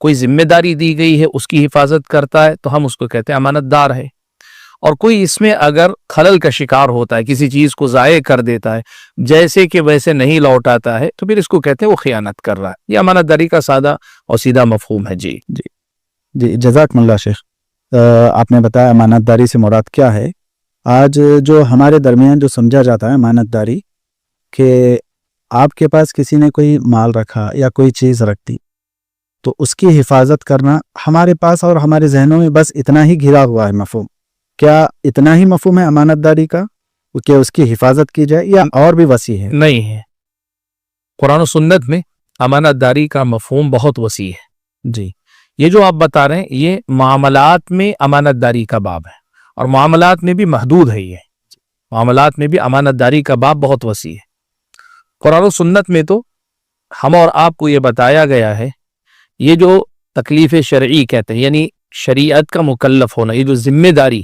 کوئی ذمہ داری دی گئی ہے اس کی حفاظت کرتا ہے تو ہم اس کو کہتے ہیں امانت دار ہے، اور کوئی اس میں اگر خلل کا شکار ہوتا ہے، کسی چیز کو ضائع کر دیتا ہے، جیسے کہ ویسے نہیں لوٹاتا ہے، تو پھر اس کو کہتے ہیں وہ خیانت کر رہا ہے۔ یہ امانت داری کا سادہ اور سیدھا مفہوم ہے۔ جی جی جزاکم اللہ شیخ، آپ نے بتایا امانت داری سے مراد کیا ہے۔ آج جو ہمارے درمیان جو سمجھا جاتا ہے امانت داری، کہ آپ کے پاس کسی نے کوئی مال رکھا یا کوئی چیز رکھ دی تو اس کی حفاظت کرنا، ہمارے پاس اور ہمارے ذہنوں میں بس اتنا ہی گھرا ہوا ہے مفہوم۔ کیا اتنا ہی مفہوم ہے امانت داری کا کہ اس کی حفاظت کی جائے، یا اور بھی وسیع ہے؟ نہیں ہے، قرآن و سنت میں امانت داری کا مفہوم بہت وسیع ہے۔ جی یہ جو آپ بتا رہے ہیں یہ معاملات میں امانت داری کا باب ہے، اور معاملات میں بھی محدود ہے۔ یہ معاملات میں بھی امانت داری کا باب بہت وسیع ہے۔ قرآن و سنت میں تو ہم اور آپ کو یہ بتایا گیا ہے، یہ جو تکلیف شرعی کہتے ہیں، یعنی شریعت کا مکلف ہونا، یہ جو ذمہ داری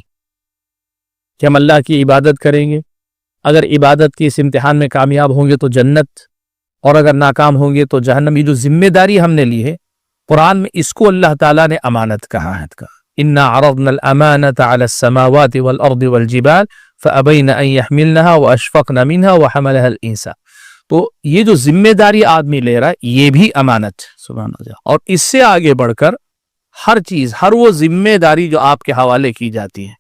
کہ ہم اللہ کی عبادت کریں گے، اگر عبادت کی اس امتحان میں کامیاب ہوں گے تو جنت، اور اگر ناکام ہوں گے تو جہنم، یہ جو ذمہ داری ہم نے لی ہے، قرآن میں اس کو اللہ تعالیٰ نے امانت کہا ہے۔ اِنَّا عَرَضْنَا الْأَمَانَةَ عَلَى السَّمَاوَاتِ وَالْأَرْضِ وَالْجِبَالِ فَأَبَيْنَ أَن يَحْمِلْنَهَا وَأَشْفَقْنَ مِنْهَا وَحَمَلَهَا الْإِنسَانُ۔ تو یہ جو ذمہ داری آدمی لے رہا ہے یہ بھی امانت، سبحان اللہ۔ اور اس سے آگے بڑھ کر ہر چیز، ہر وہ ذمہ داری جو آپ کے حوالے کی جاتی ہے،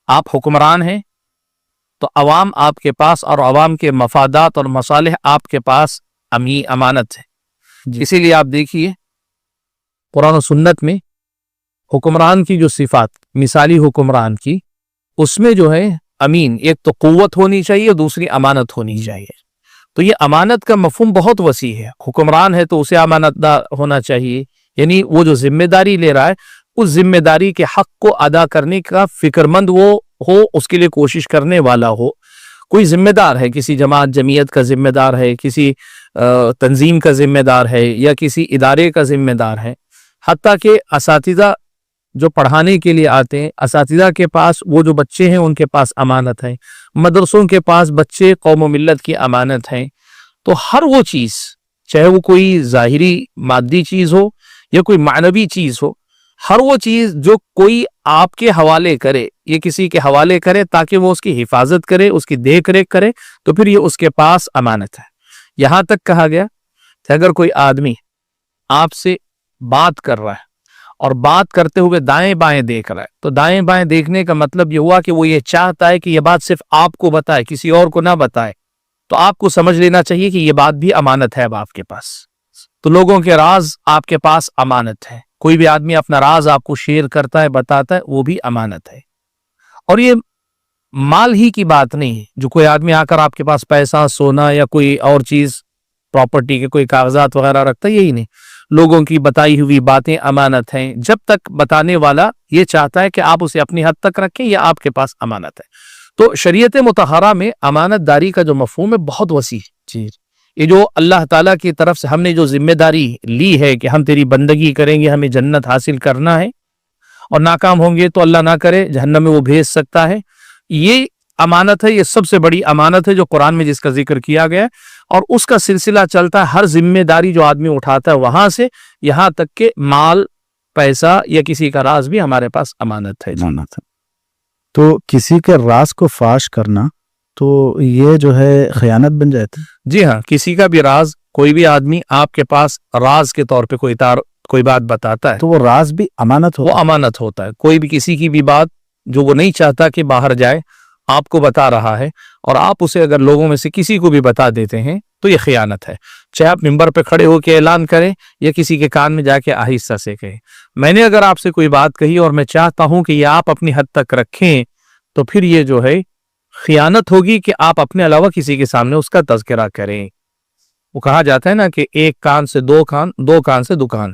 آپ حکمران ہیں تو عوام آپ کے پاس، اور عوام کے مفادات اور مصالح آپ کے پاس امانت ہے۔ اسی لیے آپ دیکھیے قرآن و سنت میں حکمران کی جو صفات، مثالی حکمران کی، اس میں جو ہے امین، ایک تو قوت ہونی چاہیے اور دوسری امانت ہونی چاہیے۔ تو یہ امانت کا مفہوم بہت وسیع ہے۔ حکمران ہے تو اسے امانت دار ہونا چاہیے، یعنی وہ جو ذمہ داری لے رہا ہے اس ذمہ داری کے حق کو ادا کرنے کا فکر مند وہ ہو، اس کے لیے کوشش کرنے والا ہو۔ کوئی ذمہ دار ہے، کسی جماعت جمعیت کا ذمہ دار ہے، کسی تنظیم کا ذمہ دار ہے، یا کسی ادارے کا ذمہ دار ہے، حتیٰ کہ اساتذہ جو پڑھانے کے لیے آتے ہیں، اساتذہ کے پاس وہ جو بچے ہیں ان کے پاس امانت ہے، مدرسوں کے پاس بچے قوم و ملت کی امانت ہیں۔ تو ہر وہ چیز، چاہے وہ کوئی ظاہری مادی چیز ہو یا کوئی معنوی چیز ہو، ہر وہ چیز جو کوئی آپ کے حوالے کرے، یہ کسی کے حوالے کرے تاکہ وہ اس کی حفاظت کرے، اس کی دیکھ ریکھ کرے، تو پھر یہ اس کے پاس امانت ہے۔ یہاں تک کہا گیا کہ اگر کوئی آدمی آپ سے بات کر رہا ہے اور بات کرتے ہوئے دائیں بائیں دیکھ رہا ہے، تو دائیں بائیں دیکھنے کا مطلب یہ ہوا کہ وہ یہ چاہتا ہے کہ یہ بات صرف آپ کو بتائے، کسی اور کو نہ بتائے، تو آپ کو سمجھ لینا چاہیے کہ یہ بات بھی امانت ہے اب آپ کے پاس۔ تو لوگوں کے راز آپ کے پاس امانت ہے، کوئی بھی آدمی اپنا راز آپ کو شیئر کرتا ہے، بتاتا ہے، وہ بھی امانت ہے۔ اور یہ مال ہی کی بات نہیں ہے، جو کوئی آدمی آ کر آپ کے پاس پیسہ، سونا یا کوئی اور چیز، پراپرٹی کے کوئی کاغذات وغیرہ رکھتا ہے، یہی نہیں، لوگوں کی بتائی ہوئی باتیں امانت ہیں، جب تک بتانے والا یہ چاہتا ہے کہ آپ اسے اپنی حد تک رکھیں، یہ آپ کے پاس امانت ہے۔ تو شریعت مطہرہ میں امانت داری کا جو مفہوم ہے بہت وسیع ہے۔ جی یہ جو اللہ تعالیٰ کی طرف سے ہم نے جو ذمہ داری لی ہے کہ ہم تیری بندگی کریں گے، ہمیں جنت حاصل کرنا ہے، اور ناکام ہوں گے تو اللہ نہ کرے جہنم میں وہ بھیج سکتا ہے، یہ امانت ہے، یہ سب سے بڑی امانت ہے جو قرآن میں جس کا ذکر کیا گیا ہے، اور اس کا سلسلہ چلتا ہے ہر ذمہ داری جو آدمی اٹھاتا ہے وہاں سے یہاں تک کہ مال، پیسہ یا کسی کا راز بھی ہمارے پاس امانت ہے۔ امانت ہے۔ تو کسی کے راز کو فاش کرنا تو یہ جو ہے خیانت بن جاتی ہے؟ جی ہاں، کسی کا بھی راز، کوئی بھی آدمی آپ کے پاس راز کے طور پہ کوئی بات بتاتا ہے تو وہ راز بھی امانت وہ ہوتا ہے؟ امانت ہوتا ہے۔ کوئی بھی کسی کی بھی بات جو وہ نہیں چاہتا کہ باہر جائے، آپ کو بتا رہا ہے، اور آپ اسے اگر لوگوں میں سے کسی کو بھی بتا دیتے ہیں تو یہ خیانت ہے، چاہے آپ ممبر پہ کھڑے ہو کے اعلان کریں یا کسی کے کان میں جا کے آہستہ سے کہیں۔ میں نے اگر آپ سے کوئی بات کہی اور میں چاہتا ہوں کہ یہ آپ اپنی حد تک رکھیں، تو پھر یہ جو ہے خیانت ہوگی کہ آپ اپنے علاوہ کسی کے سامنے اس کا تذکرہ کریں۔ وہ کہا جاتا ہے نا کہ ایک کان سے دو کان، دو کان سے دکان،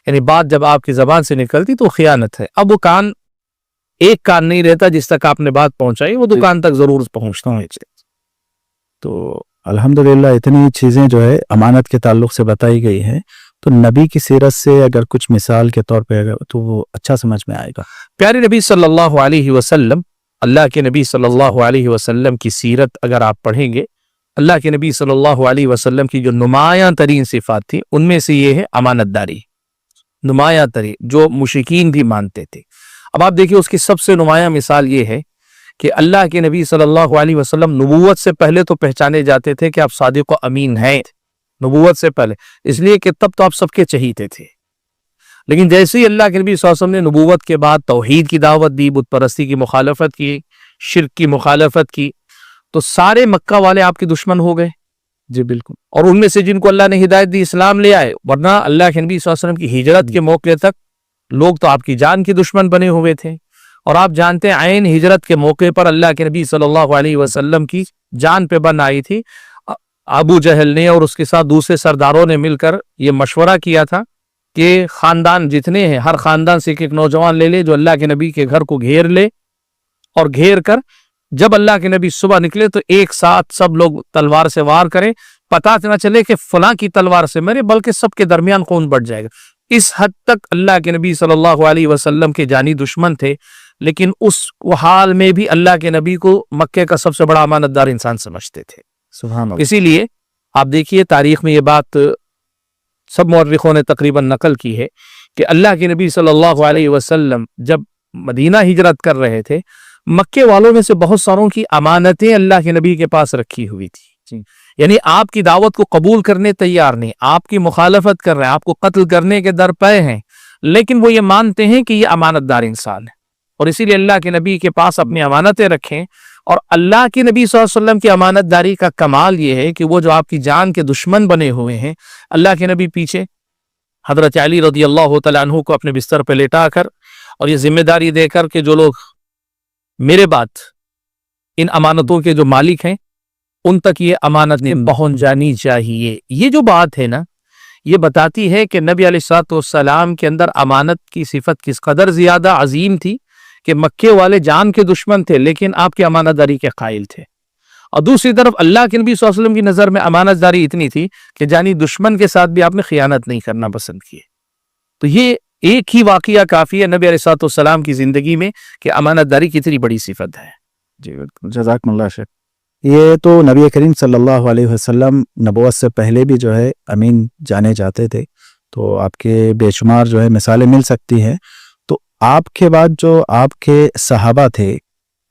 یعنی بات جب آپ کی زبان سے نکلتی تو خیانت ہے۔ اب وہ کان ایک کان نہیں رہتا جس تک آپ نے بات پہنچائی، وہ دکان تک ضرور پہنچتا ہے۔ تو الحمدللہ اتنی چیزیں جو ہے امانت کے تعلق سے بتائی گئی ہیں، تو نبی کی سیرت سے اگر کچھ مثال کے طور پہ تو وہ اچھا سمجھ میں آئے گا۔ پیارے نبی صلی اللہ علیہ وسلم، اللہ کے نبی صلی اللہ علیہ وسلم کی سیرت اگر آپ پڑھیں گے، اللہ کے نبی صلی اللہ علیہ وسلم کی جو نمایاں ترین صفات تھی ان میں سے یہ ہے امانت داری۔ نمایاں ترین جو مشرکین بھی مانتے تھے. اب آپ دیکھیے اس کی سب سے نمایاں مثال یہ ہے کہ اللہ کے نبی صلی اللہ علیہ وسلم نبوت سے پہلے تو پہچانے جاتے تھے کہ آپ صادق و امین ہیں نبوت سے پہلے، اس لیے کہ تب تو آپ سب کے چہیتے تھے. لیکن جیسے ہی اللہ کے نبی صلی اللہ علیہ وسلم نے نبوت کے بعد توحید کی دعوت دی، بت پرستی کی مخالفت کی، شرک کی مخالفت کی، تو سارے مکہ والے آپ کے دشمن ہو گئے. جی بالکل. اور ان میں سے جن کو اللہ نے ہدایت دی اسلام لے آئے، ورنہ اللہ کے نبی صلی اللہ علیہ وسلم کی ہجرت کے موقع تک لوگ تو آپ کی جان کے دشمن بنے ہوئے تھے. اور آپ جانتے ہیں عین ہجرت کے موقع پر اللہ کے نبی صلی اللہ علیہ وسلم کی جان پہ بن آئی تھی. ابو جہل نے اور اس کے ساتھ دوسرے سرداروں نے مل کر یہ مشورہ کیا تھا کہ خاندان جتنے ہیں ہر خاندان سے ایک ایک نوجوان لے لے جو اللہ کے نبی کے گھر کو گھیر لے، اور گھیر کر جب اللہ کے نبی صبح نکلے تو ایک ساتھ سب لوگ تلوار سے وار کریں، پتہ نہ چلے کہ فلاں کی تلوار سے مرے بلکہ سب کے درمیان خون بٹ جائے گا. اس حد تک اللہ کے نبی صلی اللہ علیہ وسلم کے جانی دشمن تھے، لیکن اس حال میں بھی اللہ کے نبی کو مکے کا سب سے بڑا امانت دار انسان سمجھتے تھے. سبحان اللہ. اسی لیے آپ دیکھیے تاریخ میں یہ بات سب مورخوں نے تقریباً نقل کی ہے کہ اللہ کے نبی صلی اللہ علیہ وسلم جب مدینہ ہجرت کر رہے تھے، مکے والوں میں سے بہت ساروں کی امانتیں اللہ کے نبی کے پاس رکھی ہوئی تھی. یعنی آپ کی دعوت کو قبول کرنے تیار نہیں، آپ کی مخالفت کر رہے ہیں، آپ کو قتل کرنے کے در پے ہیں، لیکن وہ یہ مانتے ہیں کہ یہ امانت دار انسان ہے، اور اسی لیے اللہ کے نبی کے پاس اپنی امانتیں رکھیں. اور اللہ کے نبی صلی اللہ علیہ وسلم کی امانت داری کا کمال یہ ہے کہ وہ جو آپ کی جان کے دشمن بنے ہوئے ہیں، اللہ کے نبی پیچھے حضرت علی رضی اللہ تعالیٰ عنہ کو اپنے بستر پہ لیٹا کر اور یہ ذمہ داری دے کر کہ جو لوگ میرے بعد ان امانتوں کے جو مالک ہیں ان تک یہ امانت پہنچ جانی چاہیے. یہ جو بات ہے نا، یہ بتاتی ہے کہ نبی علیہ الصلوۃ والسلام کے اندر امانت کی صفت کس قدر زیادہ عظیم تھی کہ مکے والے جان کے دشمن تھے لیکن آپ کی امانت داری کے قائل تھے. اور دوسری طرف اللہ کے نبی صلی اللہ علیہ وسلم کی نظر میں امانت داری اتنی تھی کہ جانی دشمن کے ساتھ بھی آپ نے خیانت نہیں کرنا پسند کیے. تو یہ ایک ہی واقعہ کافی ہے نبی علیہ الصلوۃ والسلام کی زندگی میں کہ امانت داری کتنی بڑی صفت ہے. جی بالکل. جزاکم اللہ شیخ. یہ تو نبی کریم صلی اللہ علیہ وسلم نبوت سے پہلے بھی جو ہے امین جانے جاتے تھے، تو آپ کے بے شمار جو ہے مثالیں مل سکتی ہیں. تو آپ کے بعد جو آپ کے صحابہ تھے،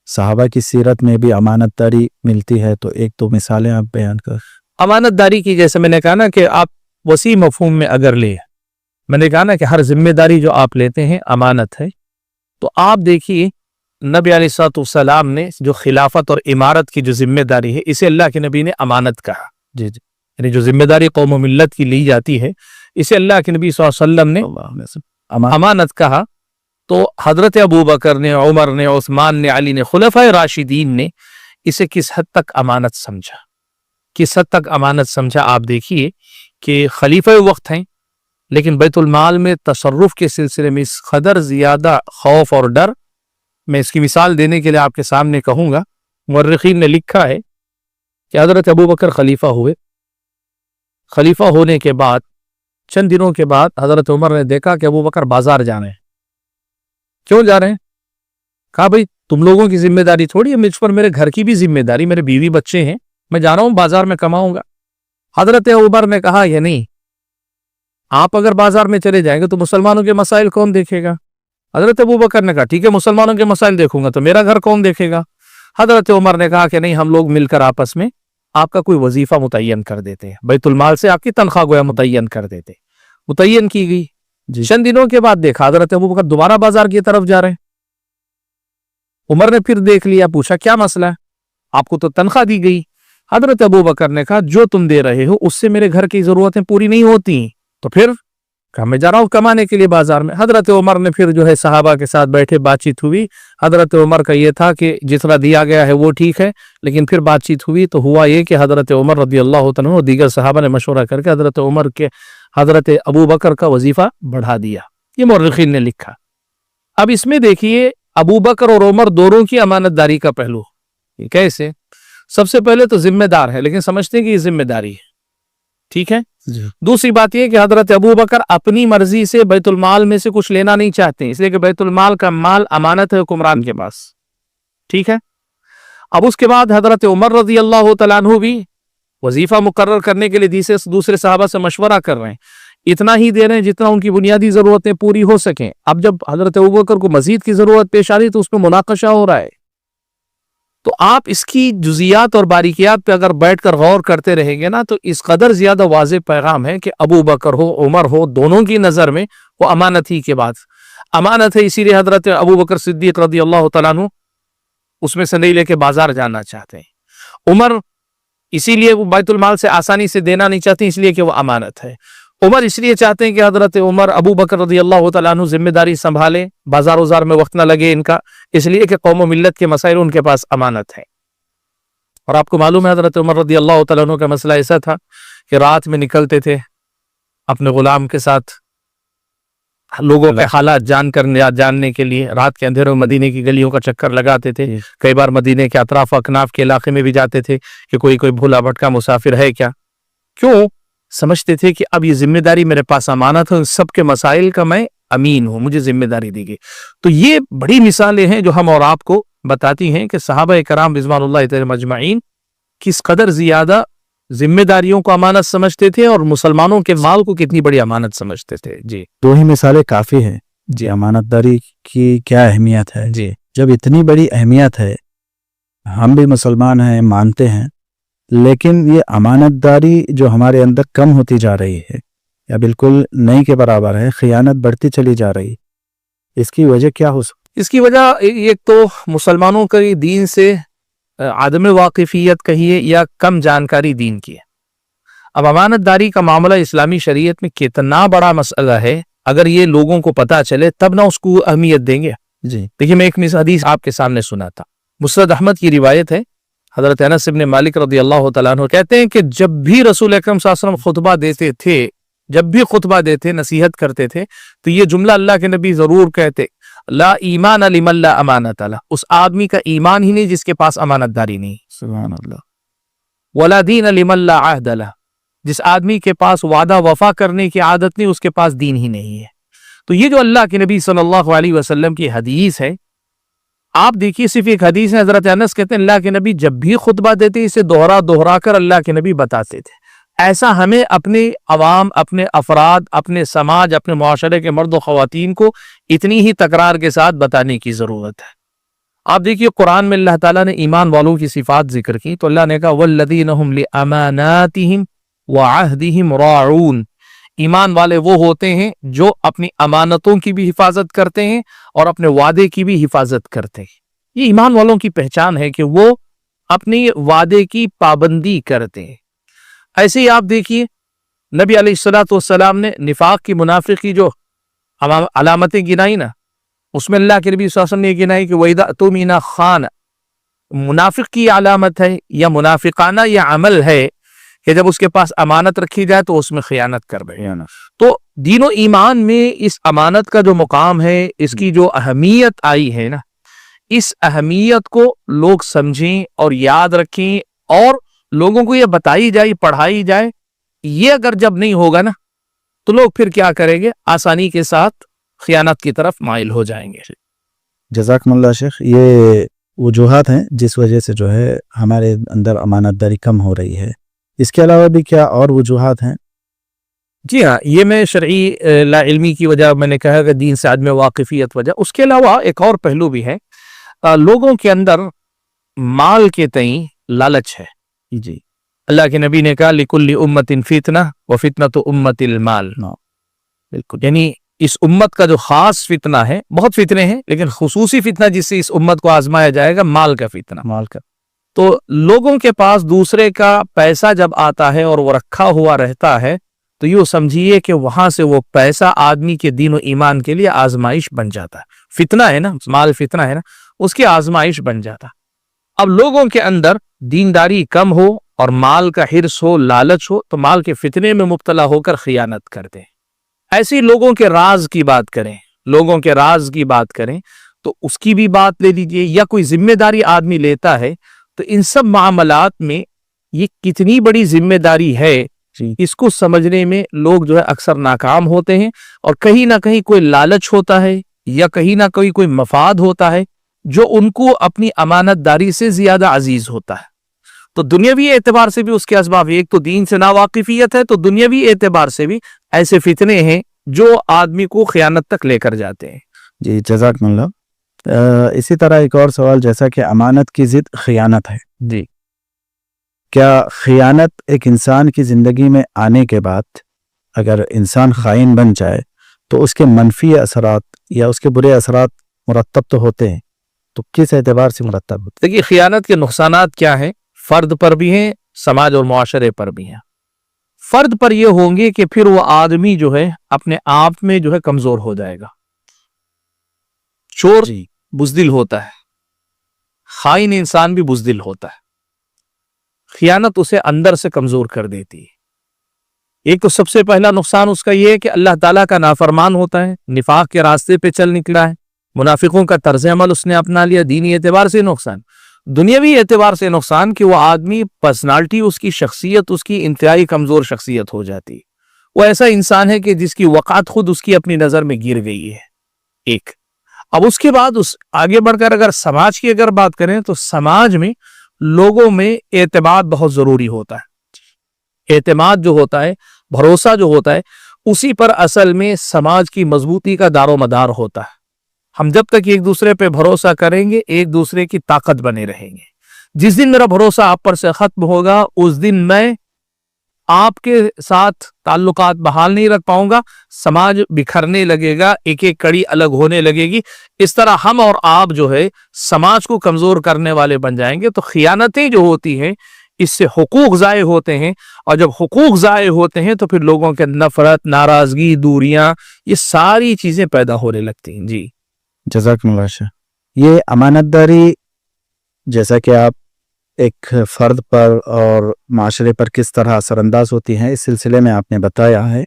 صحابہ کی سیرت میں بھی امانت داری ملتی ہے، تو ایک دو مثالیں آپ بیان کر. امانت داری کی جیسے میں نے کہا نا کہ آپ وسیع مفہوم میں اگر لے، میں نے کہا نا کہ ہر ذمہ داری جو آپ لیتے ہیں امانت ہے. تو آپ دیکھیے نبی علیہ الصلوۃ والسلام نے جو خلافت اور امارت کی جو ذمہ داری ہے اسے اللہ کے نبی نے امانت کہا. جی یعنی جو ذمہ داری قوم و ملت کی لی جاتی ہے اسے اللہ کے نبی صلی اللہ علیہ وسلم نے امانت کہا. تو حضرت ابو بکر نے، عمر نے، عثمان نے، علی نے، خلفائے راشدین نے اسے کس حد تک امانت سمجھا، کس حد تک امانت سمجھا. آپ دیکھیے کہ خلیفہ وقت ہیں لیکن بیت المال میں تصرف کے سلسلے میں اس قدر زیادہ خوف اور ڈر. میں اس کی مثال دینے کے لیے آپ کے سامنے کہوں گا، مورخین نے لکھا ہے کہ حضرت ابو بکر خلیفہ ہوئے. خلیفہ ہونے کے بعد چند دنوں کے بعد حضرت عمر نے دیکھا کہ ابو بکر بازار جا رہے ہیں. کیوں جا رہے ہیں؟ کہا بھئی تم لوگوں کی ذمہ داری تھوڑی ہے، مجھ پر میرے گھر کی بھی ذمہ داری، میرے بیوی بچے ہیں، میں جا رہا ہوں بازار میں کماؤں گا. حضرت عمر نے کہا یہ نہیں، آپ اگر بازار میں چلے جائیں گے تو مسلمانوں کے مسائل کون دیکھے گا؟ حضرت ابو بکر نے کہا ٹھیک ہے مسلمانوں کے مسائل دیکھوں گا تو میرا گھر کون دیکھے گا؟ حضرت عمر نے کہا کہ نہیں، ہم لوگ مل کر آپس میں آپ کا کوئی وظیفہ متعین کر دیتے ہیں، بیت المال سے آپ کی تنخواہ گویا متعین کر دیتے. متعین کی گئی. چند دنوں کے بعد دیکھا حضرت ابو بکر دوبارہ بازار کی طرف جا رہے ہیں. عمر نے پھر دیکھ لیا، پوچھا کیا مسئلہ ہے؟ آپ کو تو تنخواہ دی گئی. حضرت ابو بکر نے کہا جو تم دے رہے ہو اس سے میرے گھر کی ضرورتیں پوری نہیں ہوتی، تو پھر کہا میں جا رہا ہوں کمانے کے لیے بازار میں. حضرت عمر نے پھر جو ہے صحابہ کے ساتھ بیٹھے، بات چیت ہوئی. حضرت عمر کا یہ تھا کہ جتنا دیا گیا ہے وہ ٹھیک ہے، لیکن پھر بات چیت ہوئی تو ہوا یہ کہ حضرت عمر رضی اللہ تعالیٰ عنہ دیگر صحابہ نے مشورہ کر کے حضرت عمر کے حضرت ابو بکر کا وظیفہ بڑھا دیا. یہ مورخین نے لکھا. اب اس میں دیکھیے ابو بکر اور عمر دونوں کی امانت داری کا پہلو. یہ کیسے؟ سب سے پہلے تو ذمہ دار ہے لیکن سمجھتے ہیں کہ یہ ذمہ داری ہے، ٹھیک ہے. دوسری بات یہ کہ حضرت ابو بکر اپنی مرضی سے بیت المال میں سے کچھ لینا نہیں چاہتے، اس لیے کہ بیت المال کا مال امانت ہے حکمران کے پاس، ٹھیک ہے. اب اس کے بعد حضرت عمر رضی اللہ تعالیٰ عنہ بھی وظیفہ مقرر کرنے کے لیے دوسرے صحابہ سے مشورہ کر رہے ہیں. اتنا ہی دے رہے ہیں جتنا ان کی بنیادی ضرورتیں پوری ہو سکیں. اب جب حضرت ابوبکر کو مزید کی ضرورت پیش آ رہی تو اس میں مناقشہ ہو رہا ہے. تو آپ اس کی جزیات اور باریکیات پہ اگر بیٹھ کر غور کرتے رہیں گے نا تو اس قدر زیادہ واضح پیغام ہے کہ ابو بکر ہو عمر ہو دونوں کی نظر میں وہ امانت ہی کے بعد امانت ہے. اسی لیے حضرت ابو بکر صدیق رضی اللہ تعالیٰ عنہ اس میں سے نہیں لے کے بازار جانا چاہتے ہیں. عمر اسی لیے وہ بیت المال سے آسانی سے دینا نہیں چاہتے اس لیے کہ وہ امانت ہے. عمر اس لیے چاہتے ہیں کہ حضرت عمر ابو بکر رضی اللہ تعالیٰ عنہ ذمہ داری سنبھالیں, بازار وزار میں وقت نہ لگے ان کا, اس لیے کہ قوم و ملت کے مسائل ان کے پاس امانت ہے. اور آپ کو معلوم ہے حضرت عمر رضی اللہ تعالیٰ عنہ کا مسئلہ ایسا تھا کہ رات میں نکلتے تھے اپنے غلام کے ساتھ لوگوں کے حالات جاننے کے لیے, رات کے اندھیروں میں مدینے کی گلیوں کا چکر لگاتے تھے. کئی بار مدینے کے اطراف اکناف کے علاقے میں بھی جاتے تھے کہ کوئی بھولا بھٹکا مسافر ہے کیا. کیوں؟ سمجھتے تھے کہ اب یہ ذمہ داری میرے پاس امانت ہے, سب کے مسائل کا میں امین ہوں, مجھے ذمہ داری دی گئی. تو یہ بڑی مثالیں ہیں جو ہم اور آپ کو بتاتی ہیں کہ صحابہ کرام رضوان اللہ تعالی اجمعین کس قدر زیادہ ذمہ داریوں کو امانت سمجھتے تھے اور مسلمانوں کے مال کو کتنی بڑی امانت سمجھتے تھے. جی دو ہی مثالیں کافی ہیں جی امانت داری کی کیا اہمیت ہے. جی جب اتنی بڑی اہمیت ہے, ہم بھی مسلمان ہیں, مانتے ہیں, لیکن یہ امانت داری جو ہمارے اندر کم ہوتی جا رہی ہے یا بالکل نہیں کے برابر ہے, خیانت بڑھتی چلی جا رہی, اس کی وجہ کیا ہو سکتی؟ اس کی وجہ ایک تو مسلمانوں کے دین سے عدم واقفیت کہیے یا کم جانکاری دین کی ہے. اب امانت داری کا معاملہ اسلامی شریعت میں کتنا بڑا مسئلہ ہے, اگر یہ لوگوں کو پتا چلے تب نہ اس کو اہمیت دیں گے. جی دیکھیے میں ایک حدیث آپ کے سامنے سنا تھا, مسند احمد کی روایت ہے, حضرت انس بن مالک رضی اللہ تعالیٰ عنہ کہتے ہیں کہ جب بھی رسول اکرم صلی اللہ علیہ وسلم خطبہ دیتے تھے, جب بھی خطبہ دیتے نصیحت کرتے تھے تو یہ جملہ اللہ کے نبی ضرور کہتے, لا ایمان لمن لا امانت له, اس آدمی کا ایمان ہی نہیں جس کے پاس امانت داری نہیں. سبحان اللہ. ولا دین لمن لا عہد له, جس آدمی کے پاس وعدہ وفا کرنے کی عادت نہیں اس کے پاس دین ہی نہیں ہے. تو یہ جو اللہ کے نبی صلی اللہ علیہ وسلم کی حدیث ہے, آپ دیکھیے صرف ایک حدیث ہے, حضرت انس کہتے ہیں اللہ کے نبی جب بھی خطبہ دیتے اسے دوہرا کر اللہ کے نبی بتاتے تھے. ایسا ہمیں اپنے عوام, اپنے افراد, اپنے سماج, اپنے معاشرے کے مرد و خواتین کو اتنی ہی تکرار کے ساتھ بتانے کی ضرورت ہے. آپ دیکھیے قرآن میں اللہ تعالیٰ نے ایمان والوں کی صفات ذکر کی تو اللہ نے کہا والذین هم لاماناتهم وعہدهم راعون, ایمان والے وہ ہوتے ہیں جو اپنی امانتوں کی بھی حفاظت کرتے ہیں اور اپنے وعدے کی بھی حفاظت کرتے ہیں. یہ ایمان والوں کی پہچان ہے کہ وہ اپنی وعدے کی پابندی کرتے ہیں. ایسے ہی آپ دیکھیے نبی علیہ الصلوۃ والسلام نے نفاق کی, منافق کی جو علامتیں گنائی نا, اس میں اللہ کے نبی صلی اللہ علیہ وسلم نے گنائی کہ وَإِذَا اؤْتُمِنَ خَانَ, منافق کی علامت ہے یا منافقانہ یہ عمل ہے کہ جب اس کے پاس امانت رکھی جائے تو اس میں خیانت کر بیٹھے. تو دین و ایمان میں اس امانت کا جو مقام ہے, اس کی جو اہمیت آئی ہے نا, اس اہمیت کو لوگ سمجھیں اور یاد رکھیں اور لوگوں کو یہ بتائی جائے, پڑھائی جائے. یہ اگر جب نہیں ہوگا نا تو لوگ پھر کیا کریں گے, آسانی کے ساتھ خیانت کی طرف مائل ہو جائیں گے. جزاکم اللہ شیخ. یہ وجوہات ہیں جس وجہ سے جو ہے ہمارے اندر امانت داری کم ہو رہی ہے. اس کے علاوہ بھی کیا اور وجوہات ہیں؟ جی ہاں, یہ میں شرعی لا علمی کی وجہ میں نے کہا کہ دین سے عدم واقفیت وجہ. اس کے علاوہ ایک اور پہلو بھی ہے, لوگوں کے اندر مال کے تئیں لالچ ہے. جی اللہ کے نبی نے کہا لِكُلِّ أُمَّةٍ فِتْنَةٌ وَفِتْنَةُ أُمَّةِ الْمَالِ, بالکل, یعنی اس امت کا جو خاص فتنہ ہے, بہت فتنے ہیں لیکن خصوصی فتنہ جس سے اس امت کو آزمایا جائے گا, مال کا فتنہ. مال کا. تو لوگوں کے پاس دوسرے کا پیسہ جب آتا ہے اور وہ رکھا ہوا رہتا ہے تو یوں سمجھیے کہ وہاں سے وہ پیسہ آدمی کے دین و ایمان کے لیے آزمائش بن جاتا ہے. فتنہ ہے نا, مال فتنہ ہے نا, اس کی آزمائش بن جاتا. اب لوگوں کے اندر دینداری کم ہو اور مال کا حرص ہو, لالچ ہو, تو مال کے فتنے میں مبتلا ہو کر خیانت کرتے ہیں. ایسے لوگوں کے راز کی بات کریں, لوگوں کے راز کی بات کریں تو اس کی بھی بات لے لیجئے, یا کوئی ذمہ داری آدمی لیتا ہے تو ان سب معاملات میں یہ کتنی بڑی ذمہ داری ہے, اس کو سمجھنے میں لوگ جو ہے اکثر ناکام ہوتے ہیں. اور کہیں نہ کہیں کوئی لالچ ہوتا ہے یا کہیں نہ کہیں کوئی مفاد ہوتا ہے جو ان کو اپنی امانت داری سے زیادہ عزیز ہوتا ہے. تو دنیاوی اعتبار سے بھی اس کے اسباب، ایک تو دین سے ناواقفیت ہے، تو دنیاوی اعتبار سے بھی ایسے فتنے ہیں جو آدمی کو خیانت تک لے کر جاتے ہیں. جی جزاکم اللہ. اسی طرح ایک اور سوال، جیسا کہ امانت کی ضد خیانت ہے، جی کیا خیانت ایک انسان کی زندگی میں آنے کے بعد اگر انسان خائن بن جائے تو اس کے منفی اثرات یا اس کے برے اثرات مرتب تو ہوتے ہیں، تو کس اعتبار سے مرتب ہوتے دیکھیے خیانت کے نقصانات کیا ہیں، فرد پر بھی ہیں، سماج اور معاشرے پر بھی ہیں. فرد پر یہ ہوں گے کہ پھر وہ آدمی جو ہے اپنے آپ میں جو ہے کمزور ہو جائے گا. چور جی بزدل ہوتا ہے، خائن انسان بھی بزدل ہوتا ہے. خیانت اسے اندر سے کمزور کر دیتی ہے. ایک تو سب سے پہلا نقصان اس کا یہ ہے کہ اللہ تعالیٰ کا نافرمان ہوتا ہے، نفاق کے راستے پہ چل نکلا ہے، منافقوں کا طرز عمل اس نے اپنا لیا. دینی اعتبار سے نقصان، دنیاوی اعتبار سے نقصان کہ وہ آدمی پرسنالٹی، اس کی شخصیت اس کی انتہائی کمزور شخصیت ہو جاتی. وہ ایسا انسان ہے کہ جس کی وقات خود اس کی اپنی نظر میں گر گئی ہے. ایک اب اس کے بعد آگے بڑھ کر اگر سماج کی اگر بات کریں تو سماج میں لوگوں میں اعتماد بہت ضروری ہوتا ہے. اعتماد جو ہوتا ہے، بھروسہ جو ہوتا ہے، اسی پر اصل میں سماج کی مضبوطی کا دار و مدار ہوتا ہے. ہم جب تک ایک دوسرے پہ بھروسہ کریں گے ایک دوسرے کی طاقت بنے رہیں گے. جس دن میرا بھروسہ آپ پر سے ختم ہوگا اس دن میں آپ کے ساتھ تعلقات بحال نہیں رکھ پاؤں گا، سماج بکھرنے لگے گا، ایک ایک کڑی الگ ہونے لگے گی. اس طرح ہم اور آپ جو ہے سماج کو کمزور کرنے والے بن جائیں گے. تو خیانتیں جو ہوتی ہیں اس سے حقوق ضائع ہوتے ہیں، اور جب حقوق ضائع ہوتے ہیں تو پھر لوگوں کے نفرت، ناراضگی، دوریاں، یہ ساری چیزیں پیدا ہونے لگتی ہیں. جی جزاکم اللہ شاہ. یہ امانت داری جیسا کہ آپ ایک فرد پر اور معاشرے پر کس طرح اثر انداز ہوتی ہیں اس سلسلے میں آپ نے بتایا ہے.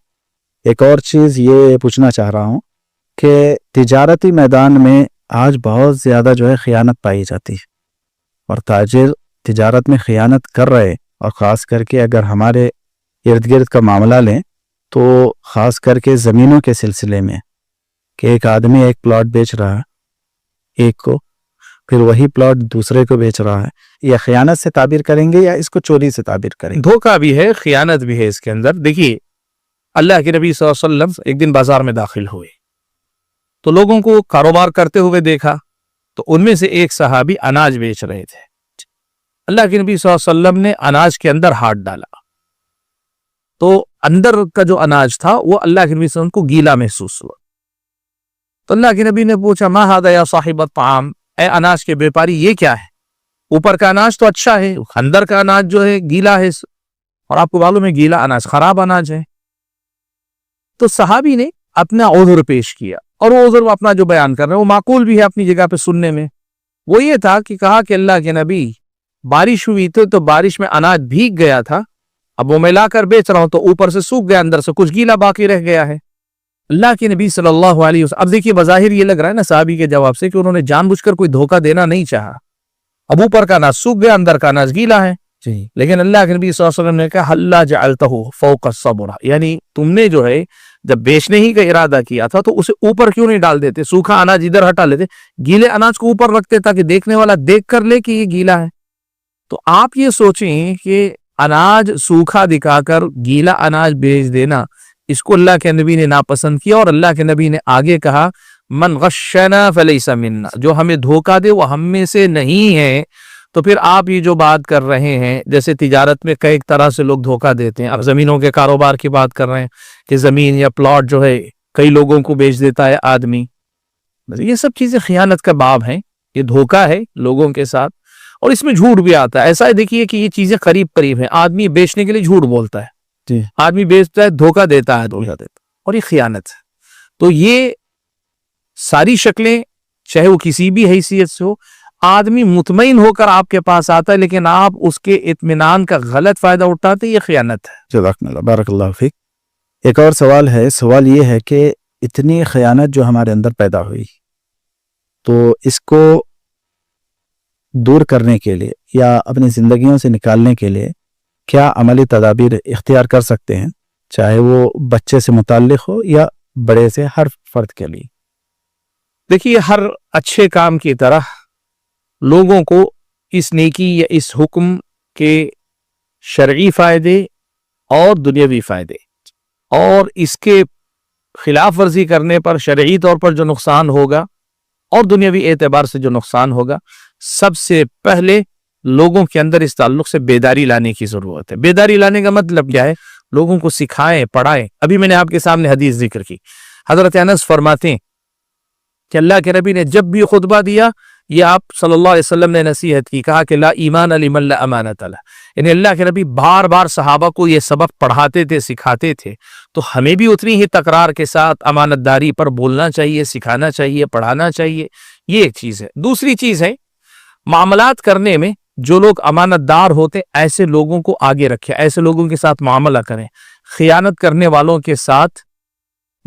ایک اور چیز یہ پوچھنا چاہ رہا ہوں کہ تجارتی میدان میں آج بہت زیادہ جو ہے خیانت پائی جاتی ہے، اور تاجر تجارت میں خیانت کر رہے، اور خاص کر کے اگر ہمارے ارد گرد کا معاملہ لیں تو خاص کر کے زمینوں کے سلسلے میں کہ ایک آدمی ایک پلاٹ بیچ رہا ہے ایک کو، پھر وہی پلاٹ دوسرے کو بیچ رہا ہے. یا خیانت سے تعبیر کریں گے یا اس کو چوری سے تعبیر کریں گے؟ دھوکہ بھی ہے، خیانت بھی ہے اس کے اندر. دیکھیے اللہ کے نبی صلی اللہ علیہ وسلم ایک دن بازار میں داخل ہوئے تو لوگوں کو کاروبار کرتے ہوئے دیکھا، تو ان میں سے ایک صحابی اناج بیچ رہے تھے. اللہ کے نبی صلی اللہ علیہ وسلم نے اناج کے اندر ہاتھ ڈالا تو اندر کا جو اناج تھا وہ اللہ کے نبی صلی اللہ علیہ وسلم کو گیلا محسوس ہوا. تو اللہ کے نبی نے پوچھا ما ھذا یا صاحب الطعام، اے اناج کے بیپاری یہ کیا ہے؟ اوپر کا اناج تو اچھا ہے، اندر کا اناج جو ہے گیلا ہے، اور آپ کو معلوم ہے گیلا اناج خراب اناج ہے. تو صحابی نے اپنا عذر پیش کیا، اور وہ عذر وہ اپنا جو بیان کر رہے ہیں وہ معقول بھی ہے اپنی جگہ پہ سننے میں. وہ یہ تھا کہ کہا کہ اللہ کے نبی بارش ہوئی تو بارش میں اناج بھیگ گیا تھا، اب وہ میں لا کر بیچ رہا ہوں تو اوپر سے سوکھ گیا، اندر سے کچھ گیلا باقی رہ گیا ہے. اللہ کے نبی صلی اللہ علیہ وسلم، اب دیکھیے بظاہر یہ لگ رہا ہے نا صحابی کے جواب سے کہ انہوں نے جان بوجھ کر کوئی دھوکہ دینا نہیں چاہا. اب اوپر کا اناج سوکھ گیا، اندر کا اناج گیلا ہے. لیکن اللہ کے نبی صلی اللہ علیہ وسلم نے کہا حلا جعلتہ فوق الصبر، یعنی تم نے جو ہے جب بیچنے ہی کا ارادہ کیا تھا تو اسے اوپر کیوں نہیں ڈال دیتے؟ سوکھا اناج ادھر ہٹا لیتے، گیلے اناج کو اوپر رکھتے تاکہ دیکھنے والا دیکھ کر لے کہ یہ گیلا ہے. تو آپ یہ سوچیں کہ اناج سوکھا دکھا کر گیلا اناج بیچ دینا، اس کو اللہ کے نبی نے ناپسند کیا. اور اللہ کے نبی نے آگے کہا من غشنا فلیس منا، جو ہمیں دھوکہ دے وہ ہم میں سے نہیں ہے. تو پھر آپ یہ جو بات کر رہے ہیں، جیسے تجارت میں کئی طرح سے لوگ دھوکہ دیتے ہیں. اب زمینوں کے کاروبار کی بات کر رہے ہیں کہ زمین یا پلاٹ جو ہے کئی لوگوں کو بیچ دیتا ہے آدمی، یہ سب چیزیں خیانت کا باب ہیں، یہ دھوکہ ہے لوگوں کے ساتھ. اور اس میں جھوٹ بھی آتا ہے. ایسا ہے دیکھیے کہ یہ چیزیں قریب قریب ہیں. آدمی بیچنے کے لیے جھوٹ بولتا ہے، آدمی بیچتا ہے دھوکہ دیتا ہے، اور یہ خیانت ہے. تو یہ ساری شکلیں چاہے وہ کسی بھی حیثیت سے ہو، آدمی مطمئن ہو کر آپ کے پاس آتا ہے لیکن آپ اس کے اطمینان کا غلط فائدہ اٹھاتے، یہ خیانت ہے. جزاکم اللہ، بارک اللہ فیک. ایک اور سوال ہے، سوال یہ ہے کہ اتنی خیانت جو ہمارے اندر پیدا ہوئی تو اس کو دور کرنے کے لیے یا اپنی زندگیوں سے نکالنے کے لیے کیا عملی تدابیر اختیار کر سکتے ہیں، چاہے وہ بچے سے متعلق ہو یا بڑے سے، ہر فرد کے لیے؟ دیکھیے ہر اچھے کام کی طرح لوگوں کو اس نیکی یا اس حکم کہ شرعی فائدے اور دنیاوی فائدے، اور اس کے خلاف ورزی کرنے پر شرعی طور پر جو نقصان ہوگا اور دنیاوی اعتبار سے جو نقصان ہوگا، سب سے پہلے لوگوں کے اندر اس تعلق سے بیداری لانے کی ضرورت ہے۔ بیداری لانے کا مطلب کیا ہے؟ لوگوں کو سکھائیں، پڑھائیں۔ ابھی میں نے آپ کے سامنے حدیث ذکر کی، حضرت انس فرماتے ہیں کہ اللہ کے نبی نے جب بھی خطبہ دیا، یہ آپ صلی اللہ علیہ وسلم نے نصیحت کی، کہا کہ لا ایمان لمن لا امانت له، یعنی اللہ کے نبی بار بار صحابہ کو یہ سبق پڑھاتے تھے، سکھاتے تھے، تو ہمیں بھی اتنی ہی تکرار کے ساتھ امانت داری پر بولنا چاہیے، سکھانا چاہیے، پڑھانا چاہیے۔ یہ ایک چیز ہے۔ دوسری چیز ہے، معاملات کرنے میں جو لوگ امانت دار ہوتے ایسے لوگوں کو آگے رکھیں، ایسے لوگوں کے ساتھ معاملہ کریں، خیانت کرنے والوں کے ساتھ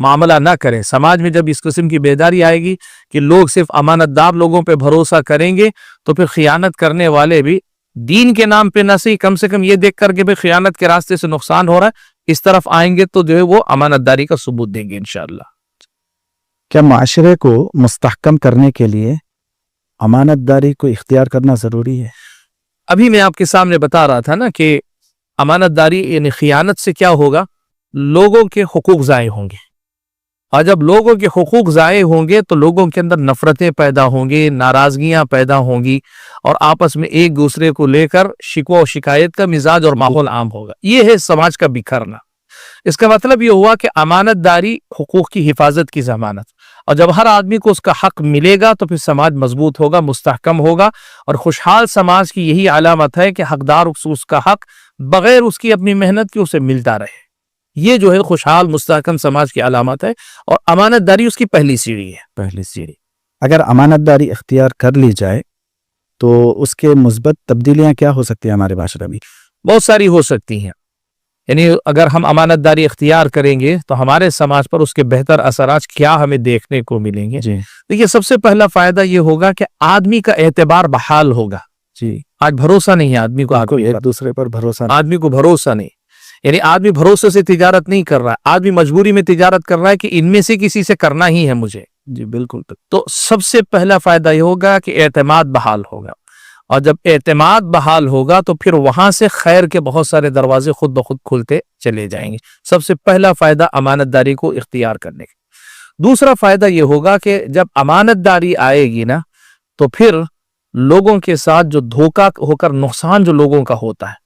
معاملہ نہ کریں۔ سماج میں جب اس قسم کی بیداری آئے گی کہ لوگ صرف امانت دار لوگوں پہ بھروسہ کریں گے، تو پھر خیانت کرنے والے بھی دین کے نام پہ نہ صحیح، کم سے کم یہ دیکھ کر کے بھی خیانت کے راستے سے نقصان ہو رہا ہے، اس طرف آئیں گے تو جو ہے وہ امانت داری کا ثبوت دیں گے انشاءاللہ۔ کیا معاشرے کو مستحکم کرنے کے لیے امانت داری کو اختیار کرنا ضروری ہے؟ ابھی میں آپ کے سامنے بتا رہا تھا نا کہ امانت داری یعنی خیانت سے کیا ہوگا؟ لوگوں کے حقوق ضائع ہوں گے، اور جب لوگوں کے حقوق ضائع ہوں گے تو لوگوں کے اندر نفرتیں پیدا ہوں گی، ناراضگیاں پیدا ہوں گی، اور آپس میں ایک دوسرے کو لے کر شکوہ و شکایت کا مزاج اور ماحول عام ہوگا۔ یہ ہے سماج کا بکھرنا۔ اس کا مطلب یہ ہوا کہ امانت داری حقوق کی حفاظت کی ضمانت، اور جب ہر آدمی کو اس کا حق ملے گا تو پھر سماج مضبوط ہوگا، مستحکم ہوگا، اور خوشحال سماج کی یہی علامت ہے کہ حقدار اس کا حق بغیر اس کی اپنی محنت کی اسے ملتا رہے۔ یہ جو ہے خوشحال مستحکم سماج کی علامت ہے، اور امانت داری اس کی پہلی سیڑھی ہے۔ پہلی سیڑھی۔ اگر امانت داری اختیار کر لی جائے تو اس کے مثبت تبدیلیاں کیا ہو سکتی ہیں ہمارے معاشرے میں؟ بہت ساری ہو سکتی ہیں، یعنی اگر ہم امانت داری اختیار کریں گے تو ہمارے سماج پر اس کے بہتر اثرات کیا ہمیں دیکھنے کو ملیں گے۔ جی دیکھیے، سب سے پہلا فائدہ یہ ہوگا کہ آدمی کا اعتبار بحال ہوگا۔ جی، آج بھروسہ نہیں ہے آدمی کو، ایک دوسرے پر بھروسہ آدمی کو بھروسہ نہیں، یعنی آدمی بھروسے سے تجارت نہیں کر رہا ہے، آدمی مجبوری میں تجارت کر رہا ہے کہ ان میں سے کسی سے کرنا ہی ہے مجھے۔ جی بالکل۔ تو سب سے پہلا فائدہ یہ ہوگا کہ اعتماد بحال ہوگا، اور جب اعتماد بحال ہوگا تو پھر وہاں سے خیر کے بہت سارے دروازے خود بخود کھلتے چلے جائیں گے۔ سب سے پہلا فائدہ امانت داری کو اختیار کرنے کا۔ دوسرا فائدہ یہ ہوگا کہ جب امانت داری آئے گی نا تو پھر لوگوں کے ساتھ جو دھوکہ ہو کر نقصان جو لوگوں کا ہوتا ہے،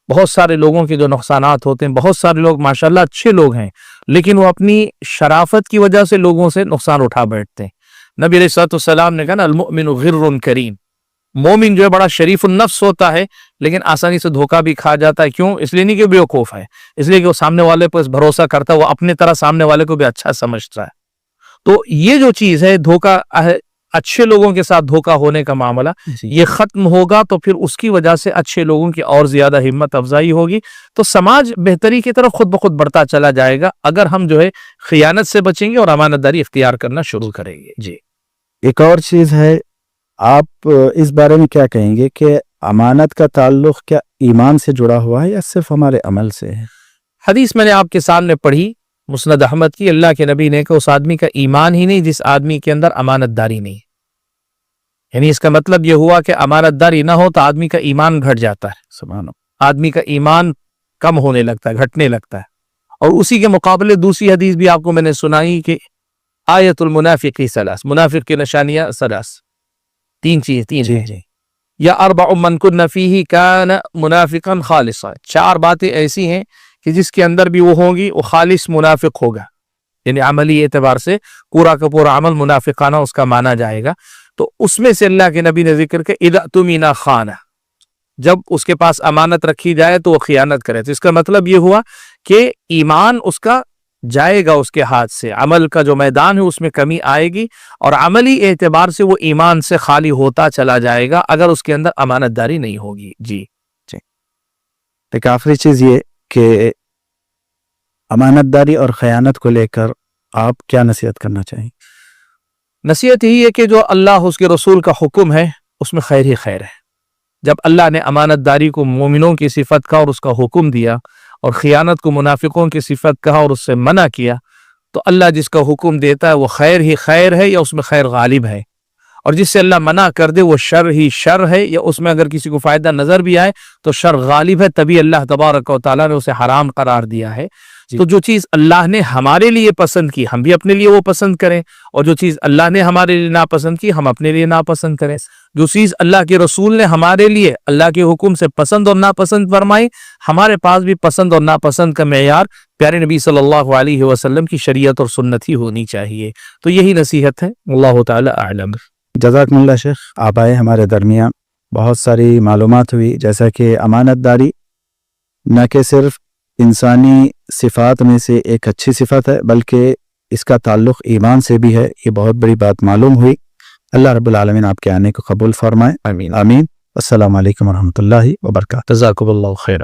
بہت سارے لوگوں کے جو نقصانات ہوتے ہیں، بہت سارے لوگ ماشاءاللہ اچھے لوگ ہیں لیکن وہ اپنی شرافت کی وجہ سے لوگوں سے نقصان اٹھا بیٹھتے ہیں۔ نبی علیہ الصلوۃ والسلام نے کہا نا، المؤمن غر کریم، مومن جو ہے بڑا شریف النفس ہوتا ہے لیکن آسانی سے دھوکہ بھی کھا جاتا ہے۔ کیوں؟ اس لیے نہیں کہ بیوقوف ہے، اس لیے کہ وہ سامنے والے پر بھروسہ کرتا ہے، وہ اپنے طرح سامنے والے کو بھی اچھا سمجھتا ہے۔ تو یہ جو چیز ہے دھوکہ، اچھے لوگوں کے ساتھ دھوکہ ہونے کا معاملہ، یہ ختم ہوگا تو پھر اس کی وجہ سے اچھے لوگوں کی اور زیادہ ہمت افزائی ہوگی، تو سماج بہتری کی طرف خود بخود بڑھتا چلا جائے گا اگر ہم جو ہے خیانت سے بچیں گے اور امانت داری اختیار کرنا شروع کریں گے۔ جی، ایک اور چیز ہے، آپ اس بارے میں کیا کہیں گے کہ امانت کا تعلق کیا ایمان سے جڑا ہوا ہے یا صرف ہمارے عمل سے ہے؟ حدیث میں نے آپ کے سامنے پڑھی مسند احمد کی، اللہ کے نبی نے کہ اس آدمی کا ایمان ہی نہیں جس آدمی کے اندر امانت داری نہیں، یعنی اس کا مطلب یہ ہوا کہ امانت داری نہ ہو تو آدمی کا ایمان گھٹ جاتا ہے، سبحان اللہ، آدمی کا ایمان کم ہونے لگتا ہے، گھٹنے لگتا ہے۔ اور اسی کے مقابلے دوسری حدیث بھی آپ کو میں نے سنائی کہ آیت المنافق ثلاث، منافق کی نشانیاں ثلاث، تین جی یا اربع من کن فیہ کان منافقا خالصا، چار باتیں ایسی ہیں کہ جس کے اندر بھی وہ ہوں گی وہ خالص منافق ہوگا، یعنی عملی اعتبار سے پورا کا پورا عمل منافقانہ اس کا مانا جائے گا۔ تو اس میں سے اللہ کے نبی نے ذکر کہ اذا اؤتمن خان، جب اس کے پاس امانت رکھی جائے تو وہ خیانت کرے۔ تو اس کا مطلب یہ ہوا کہ ایمان اس کا جائے گا اس کے ہاتھ سے، عمل کا جو میدان ہے اس میں کمی آئے گی، اور عملی اعتبار سے وہ ایمان سے خالی ہوتا چلا جائے گا اگر اس کے اندر امانت داری نہیں ہوگی۔ جی، ایک آخری چیز یہ کہ امانت داری اور خیانت کو لے کر آپ کیا نصیحت کرنا چاہیں؟ نصیحت یہی ہے کہ جو اللہ اس کے رسول کا حکم ہے اس میں خیر ہی خیر ہے۔ جب اللہ نے امانت داری کو مومنوں کی صفت کا اور اس کا حکم دیا، اور خیانت کو منافقوں کی صفت کہا اور اس سے منع کیا، تو اللہ جس کا حکم دیتا ہے وہ خیر ہی خیر ہے یا اس میں خیر غالب ہے، اور جس سے اللہ منع کر دے وہ شر ہی شر ہے، یا اس میں اگر کسی کو فائدہ نظر بھی آئے تو شر غالب ہے، تبھی اللہ تبارک و تعالیٰ نے اسے حرام قرار دیا ہے۔ تو جو چیز اللہ نے ہمارے لیے پسند کی ہم بھی اپنے لیے وہ پسند کریں، اور جو چیز اللہ نے ہمارے لیے ناپسند کی ہم اپنے لیے ناپسند کریں۔ جو چیز اللہ کے رسول نے ہمارے لیے اللہ کے حکم سے پسند اور ناپسند فرمائی، ہمارے پاس بھی پسند اور ناپسند کا معیار پیارے نبی صلی اللہ علیہ وسلم کی شریعت اور سنت ہی ہونی چاہیے۔ تو یہی نصیحت ہے، اللہ تعالی اعلم۔ جزاکم اللہ شیخ، آپ آئے ہمارے درمیان، بہت ساری معلومات ہوئی، جیسا کہ امانت داری نہ کہ صرف انسانی صفات میں سے ایک اچھی صفت ہے بلکہ اس کا تعلق ایمان سے بھی ہے، یہ بہت بڑی بات معلوم ہوئی۔ اللہ رب العالمین آپ کے آنے کو قبول فرمائے، آمین۔ آمین۔ السلام علیکم ورحمۃ اللہ وبرکاتہ۔ جزاکم اللہ خیر۔